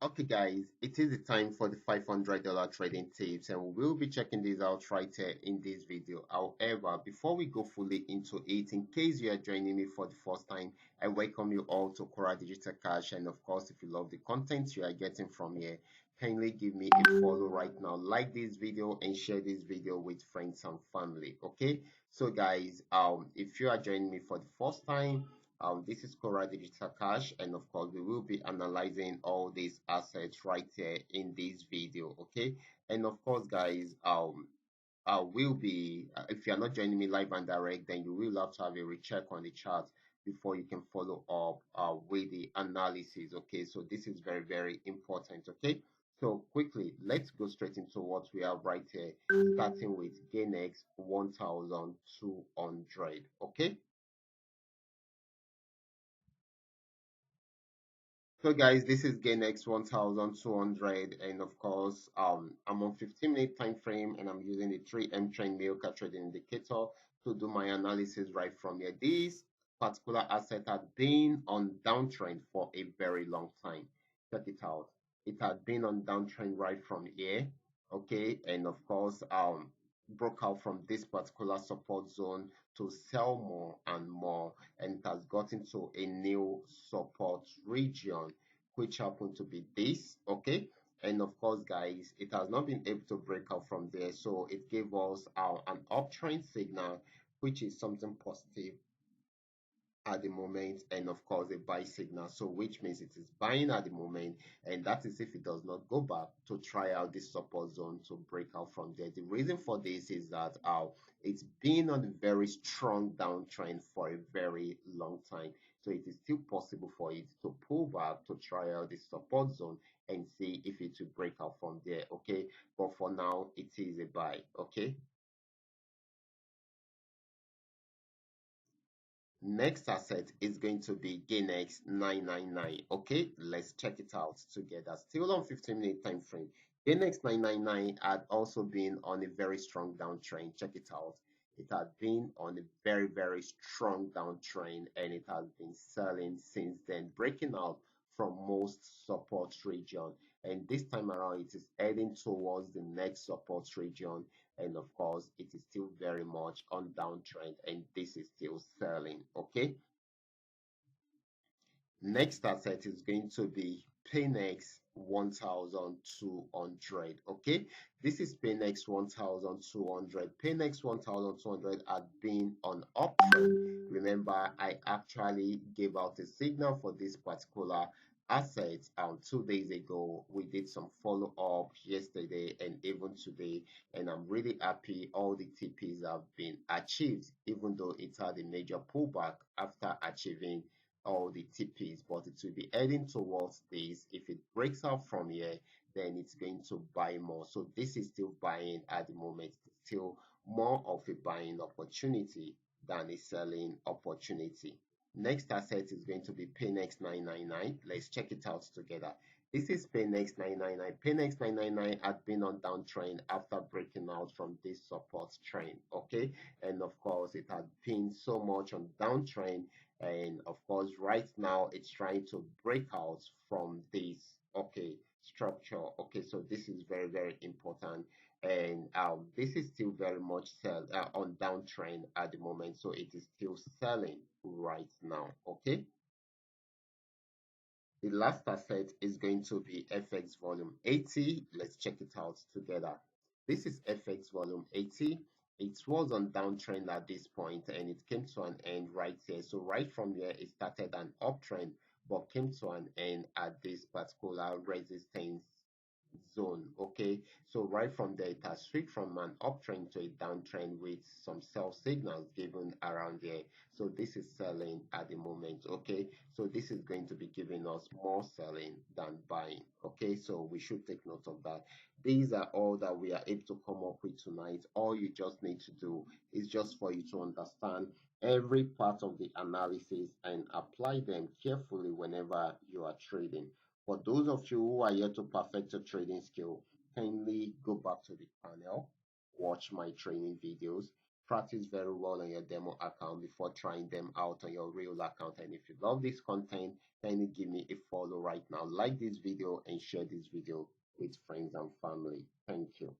Okay, guys, it is the time for the $500 trading tips, and we will be checking this out right here in this video. However, before we go fully into it, in case you are joining me for the first time, I welcome you all to Qora Digital Cash. And of course, if you love the content you are getting from here, kindly give me a follow right now, like this video, and share this video with friends and family. Okay, so guys, if you are joining me for the first time, this is Qora Digital Cash, and of course, we will be analyzing all these assets right here in this video. Okay, and of course, guys, I will be if you are not joining me live and direct, then you will have to have a recheck on the chart before you can follow up with the analysis. Okay, so this is very, very important. Okay, so quickly, let's go straight into what we have right here, starting with GainX 1200. Okay. So guys, this is GainX 1200, and of course, I'm on 15-minute time frame, and I'm using the 3M trend Milka trading indicator to do my analysis right from here. This particular asset had been on downtrend for a very long time. Check it out. It had been on downtrend right from here, okay, and of course, broke out from this particular support zone to sell more and more, and it has gotten to a new support region, which happened to be this. Okay, and of course, guys, it has not been able to break out from there, so it gave us an uptrend signal, which is something positive at the moment, and of course a buy signal, so which means it is buying at the moment, and that is if it does not go back to try out this support zone to break out from there. The reason for this is that it's been on a very strong downtrend for a very long time, so it is still possible for it to pull back to try out this support zone and see if it will break out from there. Okay, but for now it is a buy. Okay, next asset is going to be GainX 999. Okay, let's check it out together. Still on 15-minute time frame. GainX 999 had also been on a very strong downtrend. Check it out. It had been on a very, very strong downtrend, and it has been selling since then, breaking out from most support region. And this time around, it is heading towards the next support region, and of course it is still very much on downtrend, and this is still selling. Okay, next asset is going to be Paynex 1200. Okay, this is Paynex 1200. Paynex 1200 had been on uptrend. Remember, I actually gave out a signal for this particular asset 2 days ago. We did some follow up yesterday and even today, and I'm really happy all the TPs have been achieved, even though it had a major pullback after achieving all the TPs, but it will be heading towards this. If it breaks out from here, then it's going to buy more. So this is still buying at the moment, still more of a buying opportunity than a selling opportunity. Next asset is going to be Paynex 999. Let's check it out together. This is Paynex 999. Paynex 999 had been on downtrend after breaking out from this support trend. Okay, and of course, it had been so much on downtrend, and of course right now it's trying to break out from this, okay, structure. Okay, so this is very, very important, and this is still very much sell on downtrend at the moment, so it is still selling right now. Okay, the last asset is going to be FX volume 80. Let's check it out together. This is FX volume 80. It was on downtrend at this point, and it came to an end right here. So right from here, it started an uptrend, but came to an end at this particular resistance zone. Okay, so right from there, it has switched from an uptrend to a downtrend with some sell signals given around there. So this is selling at the moment. Okay, so this is going to be giving us more selling than buying. Okay, so we should take note of that. These are all that we are able to come up with tonight. All you just need to do is just for you to understand every part of the analysis and apply them carefully whenever you are trading. For those of you who are yet to perfect your trading skill, kindly go back to the channel, watch my training videos, practice very well on your demo account before trying them out on your real account. And if you love this content, kindly give me a follow right now, like this video, and share this video with friends and family. Thank you.